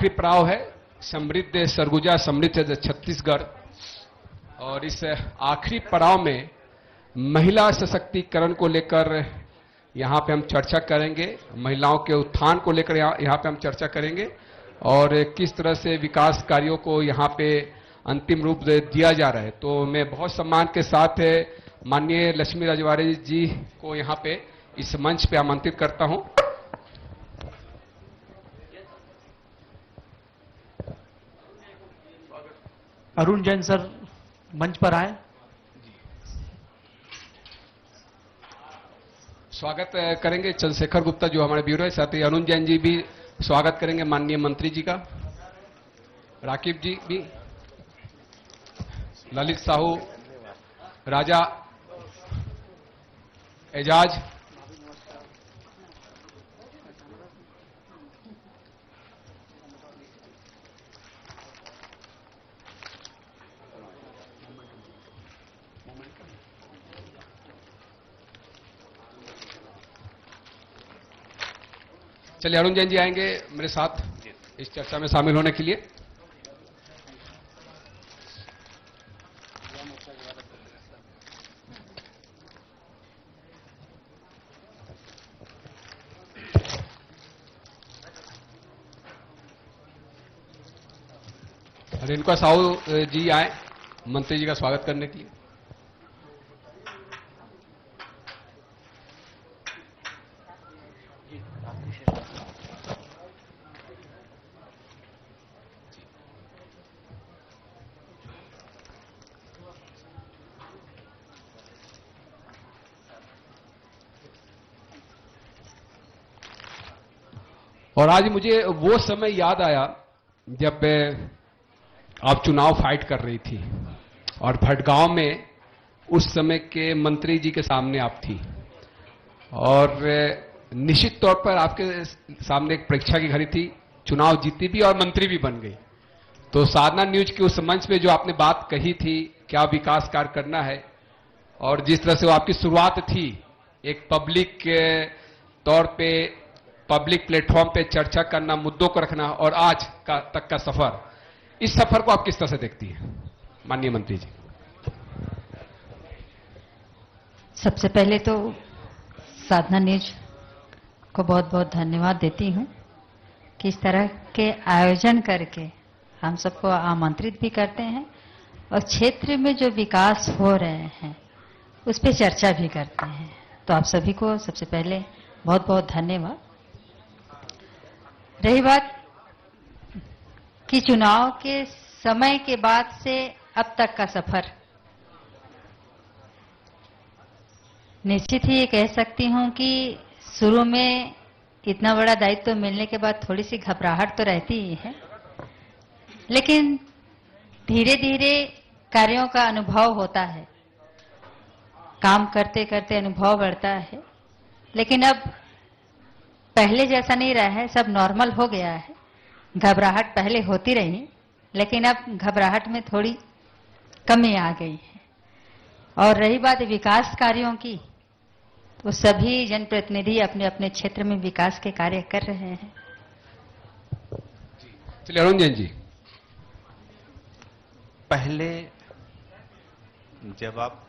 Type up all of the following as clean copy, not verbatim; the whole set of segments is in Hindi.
आखिरी पड़ाव है समृद्ध सरगुजा समृद्ध छत्तीसगढ़। और इस आखिरी पड़ाव में महिला सशक्तिकरण को लेकर यहाँ पे हम चर्चा करेंगे, महिलाओं के उत्थान को लेकर यहाँ पे हम चर्चा करेंगे और किस तरह से विकास कार्यों को यहाँ पे अंतिम रूप दिया जा रहा है। तो मैं बहुत सम्मान के साथ माननीय लक्ष्मी रजवाड़े जी को यहाँ पे इस मंच पे आमंत्रित करता हूं। अरुण जैन सर मंच पर आए। स्वागत करेंगे चंद्रशेखर गुप्ता जो हमारे ब्यूरो है, साथ ही अरुण जैन जी भी स्वागत करेंगे माननीय मंत्री जी का, राकीब जी भी, ललित साहू, राजा एजाज, चलिए अरुण जैन जी आएंगे मेरे साथ इस चर्चा में शामिल होने के लिए। रेणुका साहू जी आए मंत्री जी का स्वागत करने के लिए। और आज मुझे वो समय याद आया जब आप चुनाव फाइट कर रही थी और भटगांव में उस समय के मंत्री जी के सामने आप थी और निश्चित तौर पर आपके सामने एक परीक्षा की घड़ी थी, चुनाव जीती भी और मंत्री भी बन गई। तो साधना न्यूज के उस मंच पे जो आपने बात कही थी क्या विकास कार्य करना है और जिस तरह से वो आपकी शुरुआत थी एक पब्लिक के तौर पे, पब्लिक प्लेटफॉर्म पे चर्चा करना, मुद्दों को रखना और आज का तक का सफर, इस सफर को आप किस तरह से देखती हैं माननीय मंत्री जी? सबसे पहले तो साधना न्यूज को बहुत बहुत धन्यवाद देती हूं कि इस तरह के आयोजन करके हम सबको आमंत्रित भी करते हैं और क्षेत्र में जो विकास हो रहे हैं उस पर चर्चा भी करते हैं। तो आप सभी को सबसे पहले बहुत बहुत धन्यवाद। रही बात कि चुनाव के समय के बाद से अब तक का सफर, निश्चित ही ये कह सकती हूं कि शुरू में इतना बड़ा दायित्व मिलने के बाद थोड़ी सी घबराहट तो रहती ही है, लेकिन धीरे धीरे कार्यों का अनुभव होता है, काम करते करते अनुभव बढ़ता है। लेकिन अब पहले जैसा नहीं रहा है, सब नॉर्मल हो गया है। घबराहट पहले होती रही लेकिन अब घबराहट में थोड़ी कमी आ गई है। और रही बात विकास कार्यों की, तो सभी जनप्रतिनिधि अपने अपने क्षेत्र में विकास के कार्य कर रहे हैं। चलिए अरुण जैन जी। पहले जब आप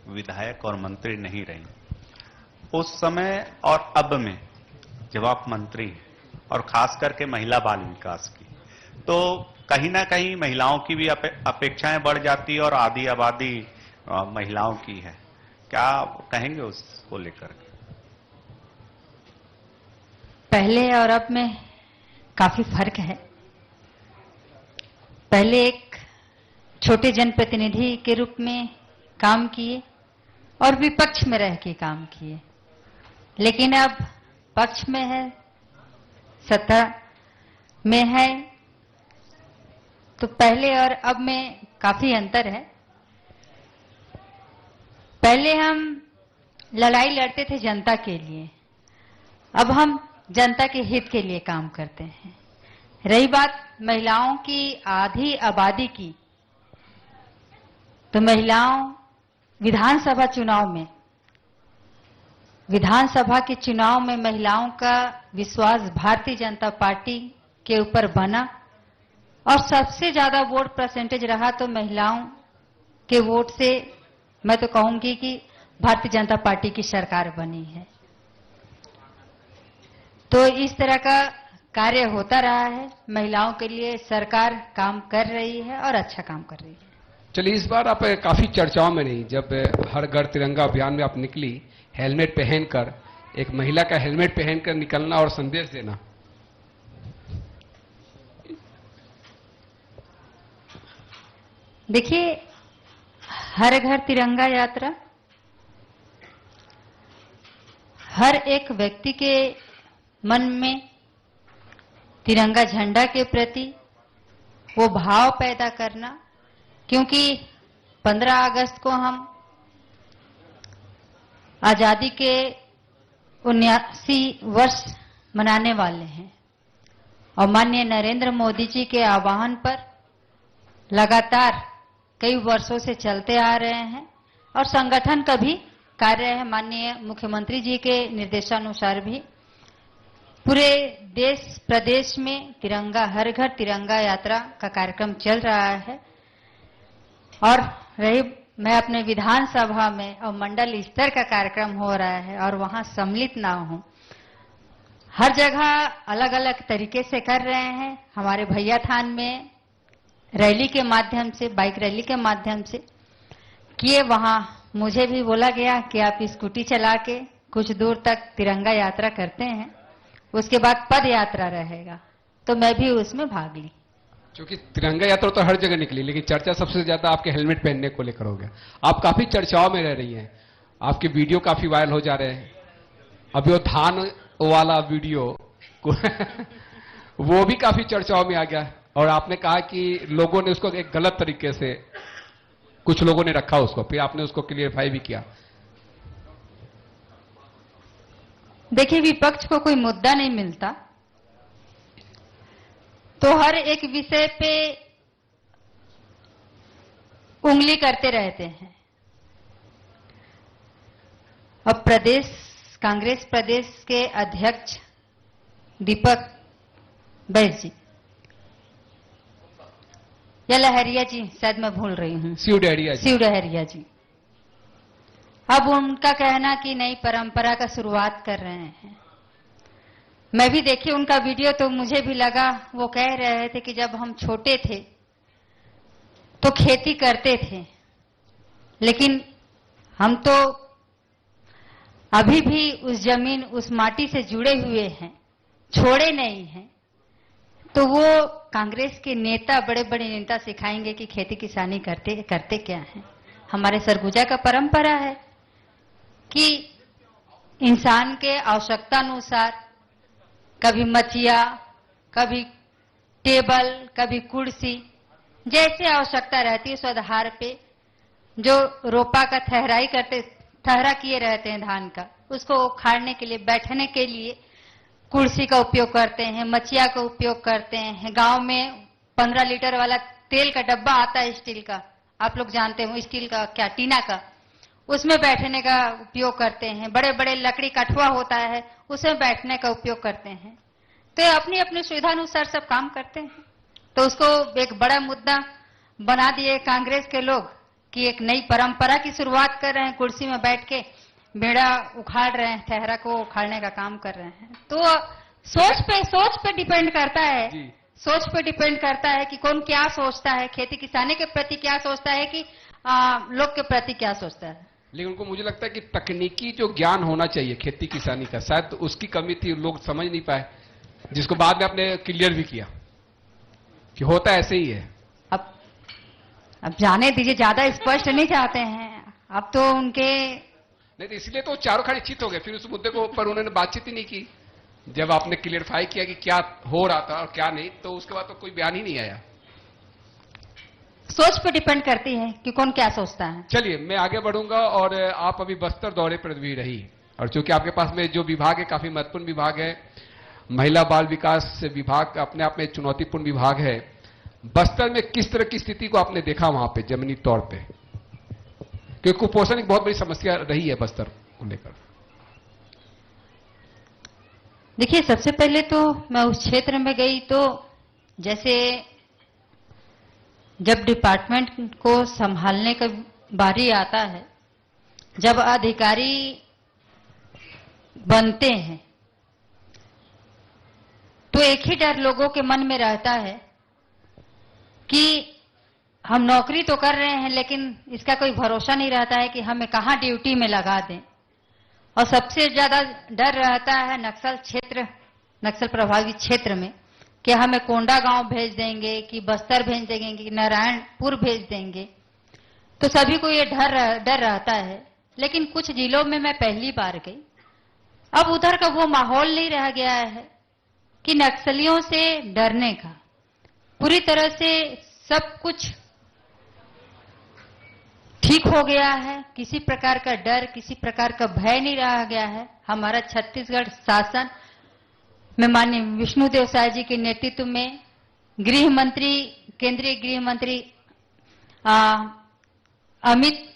विधायक और मंत्री नहीं रही, उस समय और अब में जब आप मंत्री हैं और खास करके महिला बाल विकास की, तो कहीं ना कहीं महिलाओं की भी अपेक्षाएं बढ़ जाती है और आधी आबादी महिलाओं की है। क्या आप कहेंगे उसको लेकर? पहले और अब में काफी फर्क है। पहले एक छोटे जनप्रतिनिधि के रूप में काम किए और विपक्ष में रह के काम किए, लेकिन अब पक्ष में है, सत्ता में है, तो पहले और अब में काफी अंतर है। पहले हम लड़ाई लड़ते थे जनता के लिए, अब हम जनता के हित के लिए काम करते हैं। रही बात महिलाओं की आधी आबादी की, तो महिलाओं विधानसभा के चुनाव में महिलाओं का विश्वास भारतीय जनता पार्टी के ऊपर बना और सबसे ज्यादा वोट परसेंटेज रहा तो महिलाओं के वोट से मैं तो कहूंगी कि भारतीय जनता पार्टी की सरकार बनी है। तो इस तरह का कार्य होता रहा है, महिलाओं के लिए सरकार काम कर रही है और अच्छा काम कर रही है। चलिए, इस बार आप काफी चर्चाओं में नहीं, जब हर घर तिरंगा अभियान में आप निकली हेलमेट पहनकर, एक महिला का हेलमेट पहनकर निकलना और संदेश देना, देखिए हर घर तिरंगा यात्रा हर एक व्यक्ति के मन में तिरंगा झंडा के प्रति वो भाव पैदा करना, क्योंकि 15 अगस्त को हम आजादी के 79 वर्ष मनाने वाले हैं और माननीय नरेंद्र मोदी जी के आह्वान पर लगातार कई वर्षों से चलते आ रहे हैं और संगठन का भी कार्य है। माननीय मुख्यमंत्री जी के निर्देशानुसार भी पूरे देश प्रदेश में तिरंगा हर घर तिरंगा यात्रा का कार्यक्रम चल रहा है। और रही मैं अपने विधानसभा में और मंडल स्तर का कार्यक्रम हो रहा है और वहां सम्मिलित ना हूं, हर जगह अलग अलग तरीके से कर रहे हैं। हमारे भैया थान में रैली के माध्यम से, बाइक रैली के माध्यम से किए, वहां मुझे भी बोला गया कि आप स्कूटी चला के कुछ दूर तक तिरंगा यात्रा करते हैं, उसके बाद पद यात्रा रहेगा, तो मैं भी उसमें भाग ली। क्योंकि तिरंगा यात्रा तो हर जगह निकली, लेकिन चर्चा सबसे ज्यादा आपके हेलमेट पहनने को लेकर हो गया। आप काफी चर्चाओं में रह रही हैं, आपके वीडियो काफी वायरल हो जा रहे हैं। अभी वो धान वाला वीडियो वो भी काफी चर्चाओं में आ गया और आपने कहा कि लोगों ने उसको एक गलत तरीके से, कुछ लोगों ने रखा उसको, फिर आपने उसको क्लियरफाई भी किया। देखिए, विपक्ष को कोई मुद्दा नहीं मिलता तो हर एक विषय पे उंगली करते रहते हैं। अब कांग्रेस प्रदेश के अध्यक्ष दीपक बैस जी या लहरिया जी, शायद मैं भूल रही हूं, शिव डहरिया जी, अब उनका कहना कि नई परंपरा का शुरुआत कर रहे हैं। मैं भी देखी उनका वीडियो तो मुझे भी लगा, वो कह रहे थे कि जब हम छोटे थे तो खेती करते थे, लेकिन हम तो अभी भी उस जमीन उस माटी से जुड़े हुए हैं, छोड़े नहीं हैं। तो वो कांग्रेस के नेता, बड़े बड़े नेता सिखाएंगे कि खेती किसानी करते क्या है। हमारे सरगुजा का परंपरा है कि इंसान के आवश्यकता अनुसार कभी मचिया, कभी टेबल, कभी कुर्सी, जैसे आवश्यकता रहती है उस आधार पे जो रोपा का ठहरा किए रहते हैं धान का, उसको उखाड़ने के लिए, बैठने के लिए कुर्सी का उपयोग करते हैं, मचिया का उपयोग करते हैं। गांव में 15 लीटर वाला तेल का डब्बा आता है स्टील का, आप लोग जानते हो, स्टील का क्या, टीना का, उसमें बैठने का उपयोग करते हैं। बड़े बड़े लकड़ी कठुआ होता है, उसमें बैठने का उपयोग करते हैं। तो अपनी अपनी सुविधा अनुसार सब काम करते हैं। तो उसको एक बड़ा मुद्दा बना दिए कांग्रेस के लोग कि एक नई परंपरा की शुरुआत कर रहे हैं, कुर्सी में बैठ के बेड़ा उखाड़ रहे हैं, ठहरा को उखाड़ने का काम कर रहे हैं। तो सोच पे डिपेंड करता है, सोच पे डिपेंड करता है कि कौन क्या सोचता है, खेती किसानी के प्रति क्या सोचता है, कि लोग के प्रति क्या सोचता है। लेकिन उनको मुझे लगता है कि तकनीकी जो ज्ञान होना चाहिए खेती किसानी का, शायद उसकी कमी थी, लोग समझ नहीं पाए, जिसको बाद में आपने क्लियर भी किया कि होता ऐसे ही है। अब जाने दीजिए, ज्यादा स्पष्ट नहीं चाहते हैं अब तो उनके, नहीं तो इसलिए तो चारों खानी चित हो गए, फिर उस मुद्दे को पर उन्होंने बातचीत ही नहीं की। जब आपने क्लियरफाई किया कि क्या हो रहा था और क्या नहीं, तो उसके बाद तो कोई बयान ही नहीं आया। सोच पे डिपेंड करती है कि कौन क्या सोचता है। चलिए, मैं आगे बढ़ूंगा और आप अभी बस्तर दौरे पर भी रही, और चूंकि आपके पास में जो विभाग है काफी महत्वपूर्ण विभाग है, महिला बाल विकास विभाग अपने आप में चुनौतीपूर्ण विभाग है। बस्तर में किस तरह की स्थिति को आपने देखा वहां पे जमीनी तौर पे, क्योंकि कुपोषण एक बहुत बड़ी समस्या रही है बस्तर को लेकर। देखिए, सबसे पहले तो मैं उस क्षेत्र में गई तो जैसे जब डिपार्टमेंट को संभालने का बारी आता है, जब अधिकारी बनते हैं तो एक ही डर लोगों के मन में रहता है कि हम नौकरी तो कर रहे हैं लेकिन इसका कोई भरोसा नहीं रहता है कि हमें कहां ड्यूटी में लगा दें। और सबसे ज्यादा डर रहता है नक्सल क्षेत्र, नक्सल प्रभावित क्षेत्र में कि हमें कोंडा गांव भेज देंगे कि बस्तर भेज देंगे कि नारायणपुर भेज देंगे। तो सभी को ये डर रहता है। लेकिन कुछ जिलों में मैं पहली बार गई, अब उधर का वो माहौल नहीं रह गया है कि नक्सलियों से डरने का। पूरी तरह से सब कुछ ठीक हो गया है, किसी प्रकार का डर, किसी प्रकार का भय नहीं रह गया है। हमारा छत्तीसगढ़ शासन में माननीय विष्णुदेव साय जी के नेतृत्व में गृह मंत्री, केंद्रीय गृह मंत्री अमित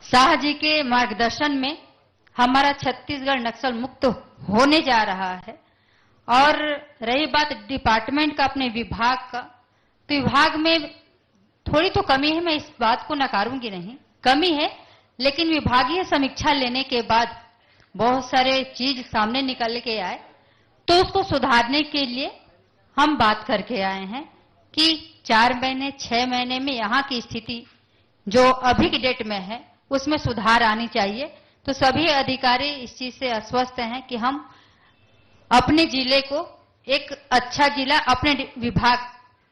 शाह जी के मार्गदर्शन में हमारा छत्तीसगढ़ नक्सल मुक्त होने जा रहा है। और रही बात डिपार्टमेंट का, अपने विभाग का, तो विभाग में थोड़ी तो कमी है, मैं इस बात को नकारूंगी नहीं, कमी है। लेकिन विभागीय समीक्षा लेने के बाद बहुत सारे चीज सामने निकल के आए, तो उसको सुधारने के लिए हम बात करके आए हैं कि 4 महीने 6 महीने में यहाँ की स्थिति जो अभी की डेट में है उसमें सुधार आनी चाहिए। तो सभी अधिकारी इस चीज से आश्वस्त हैं कि हम अपने जिले को एक अच्छा जिला अपने विभाग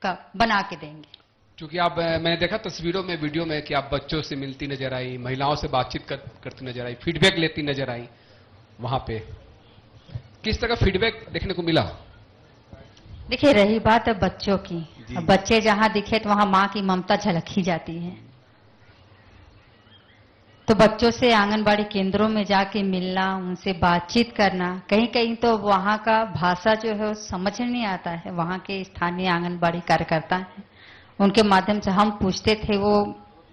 का बना के देंगे। क्योंकि आप, मैंने देखा तस्वीरों में, वीडियो में कि आप बच्चों से मिलती नजर आई, महिलाओं से बातचीत करती नजर आई, फीडबैक लेती नजर आई। वहां पे किस तरह फीडबैक देखने को मिला? देखिए, रही बात है बच्चों की, अब बच्चे जहां दिखे तो वहां माँ की ममता झलक ही जाती है। तो बच्चों से आंगनबाड़ी केंद्रों में जाके मिलना, उनसे बातचीत करना, कहीं कहीं तो वहां का भाषा जो है समझ नहीं आता है। वहां के स्थानीय आंगनबाड़ी कार्यकर्ता हैं, उनके माध्यम से हम पूछते थे, वो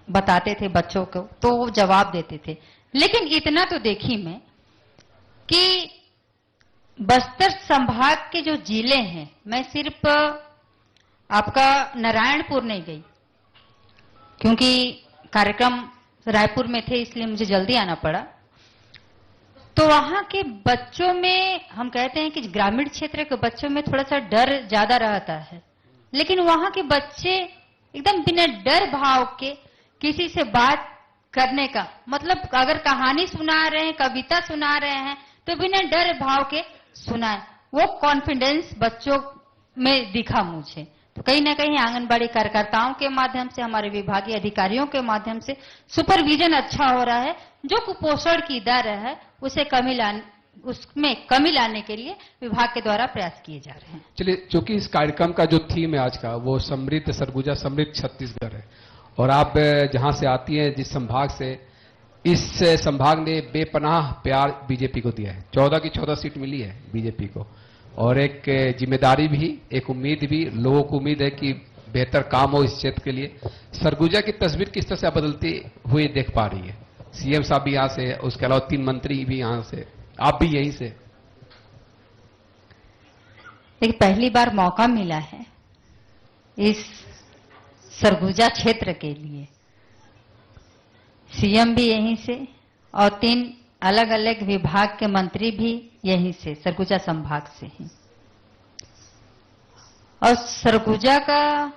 बताते थे बच्चों को, तो वो जवाब देते थे। लेकिन इतना तो देखी मैं कि बस्तर संभाग के जो जिले हैं, मैं सिर्फ आपका नारायणपुर नहीं गई क्योंकि कार्यक्रम रायपुर में थे, इसलिए मुझे जल्दी आना पड़ा। तो वहां के बच्चों में, हम कहते हैं कि ग्रामीण क्षेत्र के बच्चों में थोड़ा सा डर ज्यादा रहता है, लेकिन वहां के बच्चे एकदम बिना डर भाव के किसी से बात करने का, मतलब अगर कहानी सुना रहे हैं, कविता सुना रहे हैं, तो बिना डर भाव के सुनाए, वो कॉन्फिडेंस बच्चों में दिखा मुझे। तो कहीं ना कहीं आंगनबाड़ी कार्यकर्ताओं के माध्यम से, हमारे विभागीय अधिकारियों के माध्यम से सुपरविजन अच्छा हो रहा है। जो कुपोषण की दर है उसमें कमी लाने के लिए विभाग के द्वारा प्रयास किए जा रहे हैं। चलिए, चूंकि इस कार्यक्रम का जो थीम है आज का, वो समृद्ध सरगुजा समृद्ध छत्तीसगढ़ है, और आप जहां से आती हैं, जिस संभाग से, इस संभाग ने बेपनाह प्यार बीजेपी को दिया है। 14 की 14 सीट मिली है बीजेपी को, और एक जिम्मेदारी भी, एक उम्मीद भी, लोगों को उम्मीद है कि बेहतर काम हो इस क्षेत्र के लिए। सरगुजा की तस्वीर किस तरह से बदलती हुई देख पा रही है? सीएम साहब भी यहां से, उसके अलावा 3 मंत्री भी यहां से, आप भी यहीं से। देखिए, पहली बार मौका मिला है इस सरगुजा क्षेत्र के लिए, सीएम भी यहीं से और 3 अलग अलग विभाग के मंत्री भी यहीं से, सरगुजा संभाग से हैं। और सरगुजा का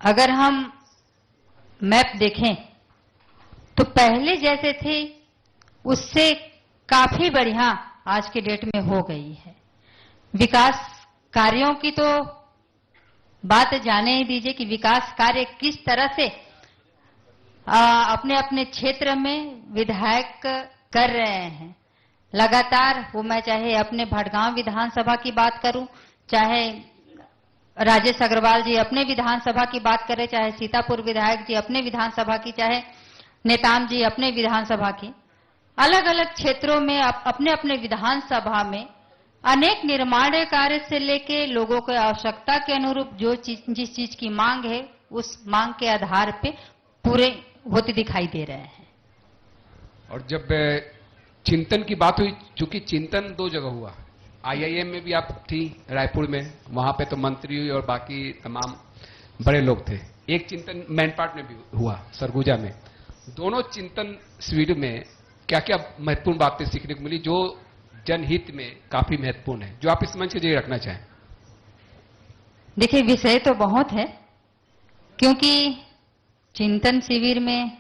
अगर हम मैप देखें तो पहले जैसे थे उससे काफी बढ़िया आज के डेट में हो गई है। विकास कार्यों की तो बात जाने ही दीजिए कि विकास कार्य किस तरह से अपने अपने क्षेत्र में विधायक कर रहे हैं लगातार। वो मैं चाहे अपने भटगांव विधानसभा की बात करूं, चाहे राजेश अग्रवाल जी अपने विधानसभा की बात करें, चाहे सीतापुर विधायक जी अपने विधानसभा की, चाहे नेताम जी अपने विधानसभा की, अलग अलग क्षेत्रों में अपने अपने विधानसभा में अनेक निर्माण कार्य से लेके लोगों की आवश्यकता के अनुरूप जिस चीज की मांग है, उस मांग के आधार पे पूरे होते दिखाई दे रहे हैं। और जब चिंतन की बात हुई, चूंकि चिंतन दो जगह हुआ। आईआईएम में भी आप थी, रायपुर में, वहां पे तो मंत्री और बाकी तमाम बड़े लोग थे। एक चिंतन मैनपाट में भी हुआ, सरगुजा में। दोनों चिंतन शिविर में क्या क्या महत्वपूर्ण बातें सीखने को मिली जो जनहित में काफी महत्वपूर्ण है, जो आप इस मंच के जरिए रखना चाहें? देखिए, विषय तो बहुत है, क्योंकि चिंतन शिविर में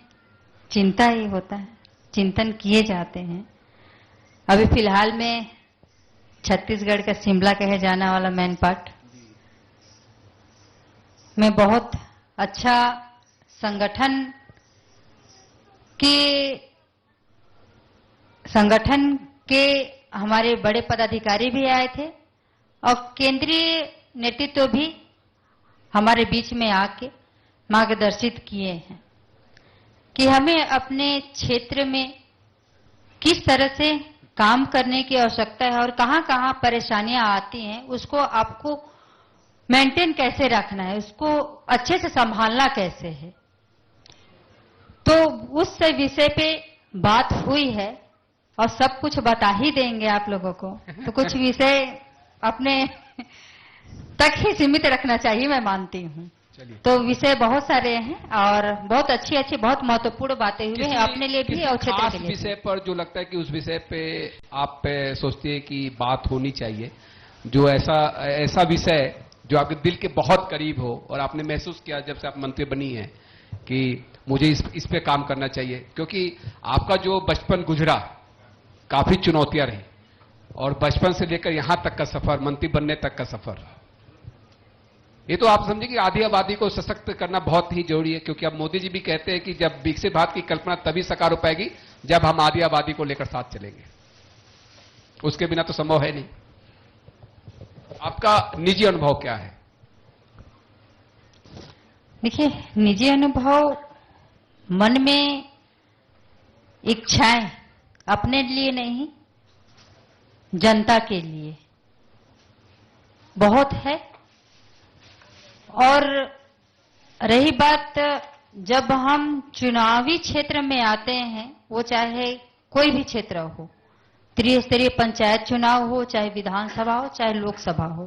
चिंता ही होता है, चिंतन किए जाते हैं। अभी फिलहाल में छत्तीसगढ़ का शिमला कहे जाने वाला मैनपाट में बहुत अच्छा संगठन के हमारे बड़े पदाधिकारी भी आए थे और केंद्रीय नेतृत्व भी हमारे बीच में आके मार्गदर्शित किए हैं कि हमें अपने क्षेत्र में किस तरह से काम करने की आवश्यकता है और कहां कहां परेशानियां आती हैं, उसको आपको मेंटेन कैसे रखना है, उसको अच्छे से संभालना कैसे है। तो उस विषय पे बात हुई है और सब कुछ बता ही देंगे आप लोगों को, तो कुछ विषय अपने तक ही सीमित रखना चाहिए, मैं मानती हूँ। तो विषय बहुत सारे हैं और बहुत अच्छी अच्छी बहुत महत्वपूर्ण बातें हुई हैं अपने लिए भी और क्षेत्र के लिए। विषय पर जो लगता है कि उस विषय पे आप सोचती है कि बात होनी चाहिए, जो ऐसा विषय जो आपके दिल के बहुत करीब हो और आपने महसूस किया जब से आप मंत्री बनी है कि मुझे इस पे काम करना चाहिए, क्योंकि आपका जो बचपन गुजरा काफी चुनौतियां रही और बचपन से लेकर यहां तक का सफर, मंत्री बनने तक का सफर, ये तो आप समझिए कि आधी आबादी को सशक्त करना बहुत ही जरूरी है। क्योंकि अब मोदी जी भी कहते हैं कि जब विकसित भारत की कल्पना तभी साकार हो पाएगी जब हम आधी आबादी को लेकर साथ चलेंगे, उसके बिना तो संभव है नहीं। आपका निजी अनुभव क्या है? देखिए, निजी अनुभव, मन में इच्छाएं अपने लिए नहीं जनता के लिए बहुत है। और रही बात जब हम चुनावी क्षेत्र में आते हैं, वो चाहे कोई भी क्षेत्र हो, त्रिस्तरीय पंचायत चुनाव हो, चाहे विधानसभा हो, चाहे लोकसभा हो,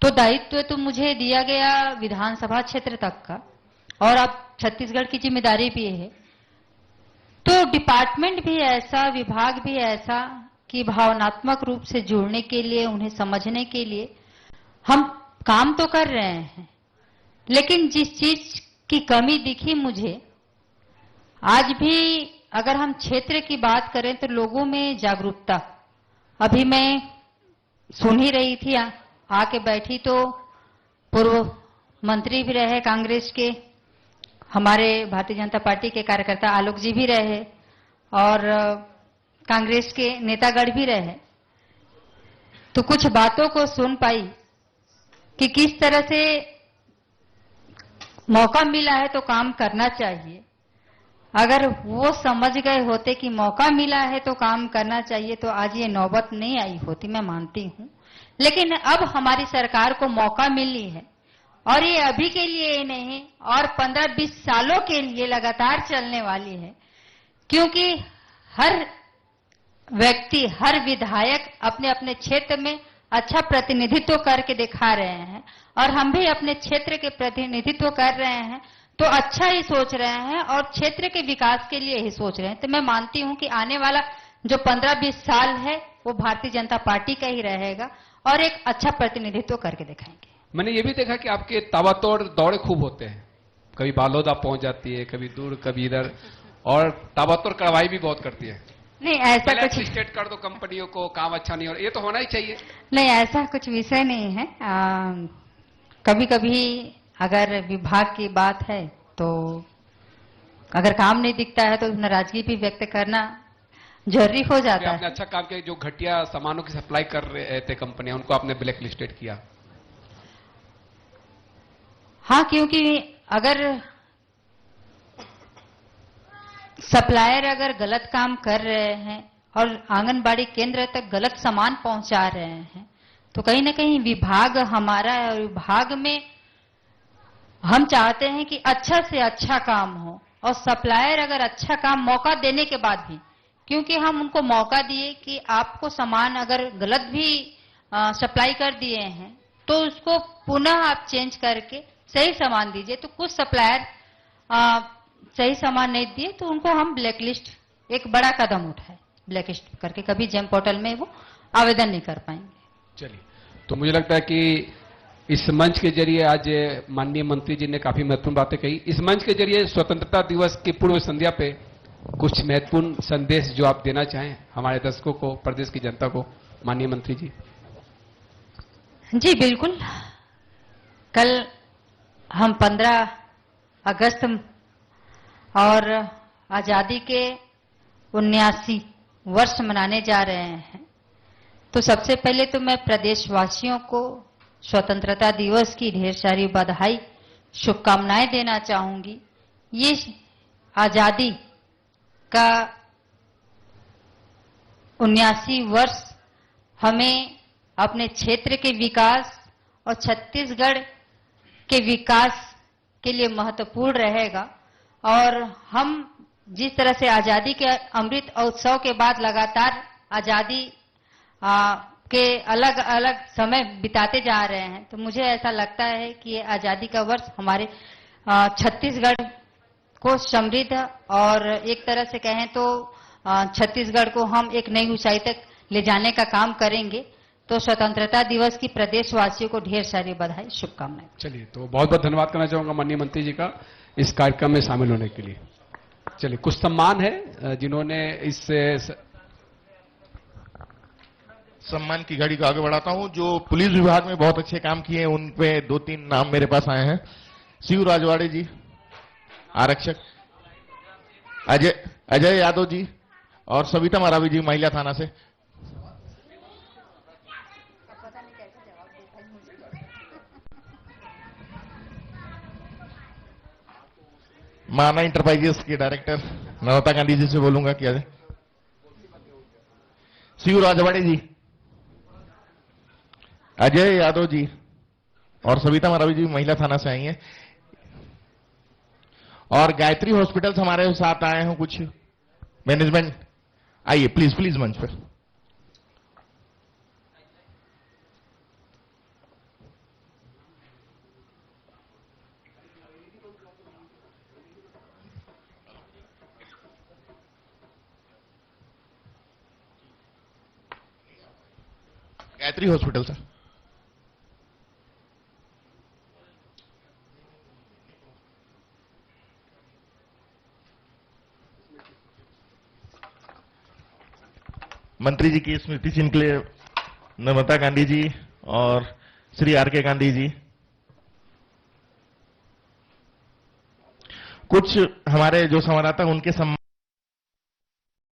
तो दायित्व तो मुझे दिया गया विधानसभा क्षेत्र तक का और अब छत्तीसगढ़ की जिम्मेदारी भी है। तो डिपार्टमेंट भी ऐसा, विभाग भी ऐसा कि भावनात्मक रूप से जुड़ने के लिए, उन्हें समझने के लिए हम काम तो कर रहे हैं। लेकिन जिस चीज की कमी दिखी मुझे, आज भी अगर हम क्षेत्र की बात करें तो लोगों में जागरूकता, अभी मैं सुन ही रही थी, आके बैठी तो पूर्व मंत्री भी रहे कांग्रेस के, हमारे भारतीय जनता पार्टी के कार्यकर्ता आलोक जी भी रहे और कांग्रेस के नेतागढ़ भी रहे, तो कुछ बातों को सुन पाई कि किस तरह से मौका मिला है तो काम करना चाहिए। अगर वो समझ गए होते कि मौका मिला है तो काम करना चाहिए तो आज ये नौबत नहीं आई होती, मैं मानती हूँ। लेकिन अब हमारी सरकार को मौका मिली है और ये अभी के लिए ही नहीं और 15-20 सालों के लिए लगातार चलने वाली है, क्योंकि हर व्यक्ति, हर विधायक अपने अपने क्षेत्र में अच्छा प्रतिनिधित्व करके दिखा रहे हैं और हम भी अपने क्षेत्र के प्रतिनिधित्व कर रहे हैं, तो अच्छा ही सोच रहे हैं और क्षेत्र के विकास के लिए ही सोच रहे हैं। तो मैं मानती हूं कि आने वाला जो 15-20 साल है वो भारतीय जनता पार्टी का ही रहेगा और एक अच्छा प्रतिनिधित्व करके दिखाएंगे। मैंने ये भी देखा कि आपके ताबड़तोड़ दौड़े खूब होते हैं, कभी बालोद आप पहुंच जाती है, कभी दूर, कभी इधर, और ताबड़तोड़ कार्रवाई भी बहुत करती है। नहीं, ऐसा कुछ स्टेट कर दो कंपनियों को, काम अच्छा नहीं हो रहा, ये तो होना ही चाहिए। नहीं, ऐसा कुछ विषय नहीं है। कभी कभी अगर विभाग की बात है तो अगर काम नहीं दिखता है तो नाराजगी भी व्यक्त करना जरूरी हो जाता है। आपने अच्छा काम किया, जो घटिया सामानों की सप्लाई कर रहे थे कंपनियां, उनको आपने ब्लैक लिस्टेड किया। हाँ, क्योंकि अगर सप्लायर अगर गलत काम कर रहे हैं और आंगनबाड़ी केंद्र तक गलत सामान पहुंचा रहे हैं तो कहीं ना कहीं विभाग हमारा है और विभाग में हम चाहते हैं कि अच्छा से अच्छा काम हो और सप्लायर अगर अच्छा काम मौका देने के बाद भी क्योंकि हम उनको मौका दिए कि आपको सामान अगर गलत भी सप्लाई कर दिए हैं तो उसको पुनः आप चेंज करके सही सामान दीजिए। तो कुछ सप्लायर सही सामान नहीं दिए तो उनको हम ब्लैकलिस्ट, एक बड़ा कदम उठाए, ब्लैकलिस्ट करके कभी जेम पोर्टल में वो आवेदन नहीं कर पाएंगे। चलिए, तो मुझे लगता है कि इस मंच के जरिए आज माननीय मंत्री जी ने काफी महत्वपूर्ण बातें कही। इस मंच के जरिए स्वतंत्रता दिवस की पूर्व संध्या पे कुछ महत्वपूर्ण संदेश जो आप देना चाहें हमारे दर्शकों को, प्रदेश की जनता को, माननीय मंत्री जी। जी बिल्कुल, कल हम 15 अगस्त और आजादी के 79 वर्ष मनाने जा रहे हैं। तो सबसे पहले तो मैं प्रदेशवासियों को स्वतंत्रता दिवस की ढेर सारी बधाई, शुभकामनाएं देना चाहूंगी। ये आजादी का 79 वर्ष हमें अपने क्षेत्र के विकास और छत्तीसगढ़ के विकास के लिए महत्वपूर्ण रहेगा। और हम जिस तरह से आजादी के अमृत उत्सव के बाद लगातार आजादी के अलग अलग समय बिताते जा रहे हैं, तो मुझे ऐसा लगता है कि ये आजादी का वर्ष हमारे छत्तीसगढ़ को समृद्ध और एक तरह से कहें तो छत्तीसगढ़ को हम एक नई ऊंचाई तक ले जाने का काम करेंगे। तो स्वतंत्रता दिवस की प्रदेशवासियों को ढेर सारी बधाई, शुभकामनाएं। चलिए, तो बहुत बहुत धन्यवाद करना चाहूंगा माननीय मंत्री जी का इस कार्यक्रम में शामिल होने के लिए। चलिए, कुछ सम्मान है जिन्होंने इस सम्मान की घड़ी को आगे बढ़ाता हूं। जो पुलिस विभाग में बहुत अच्छे काम किए हैं उन पे 2-3 नाम मेरे पास आए हैं। शिव राजवाड़े जी, आरक्षक, अजय यादव जी और सविता मरावी जी, महिला थाना से। माना इंटरप्राइजेस के डायरेक्टर नरोत्ता गांधी जी से बोलूंगा क्या है। शिव राजवाड़े जी, अजय यादव जी और सविता मरावी जी महिला थाना से आई हैं। और गायत्री हॉस्पिटल्स हमारे साथ आए हैं कुछ मैनेजमेंट। आइए प्लीज प्लीज मंच पर। Gayatri hospital sir. मंत्री जी की स्मृति चिन्ह के लिए नर्मदा गांधी जी और श्री आर.के. गांधी जी। कुछ हमारे जो संवाददाता उनके सम्मान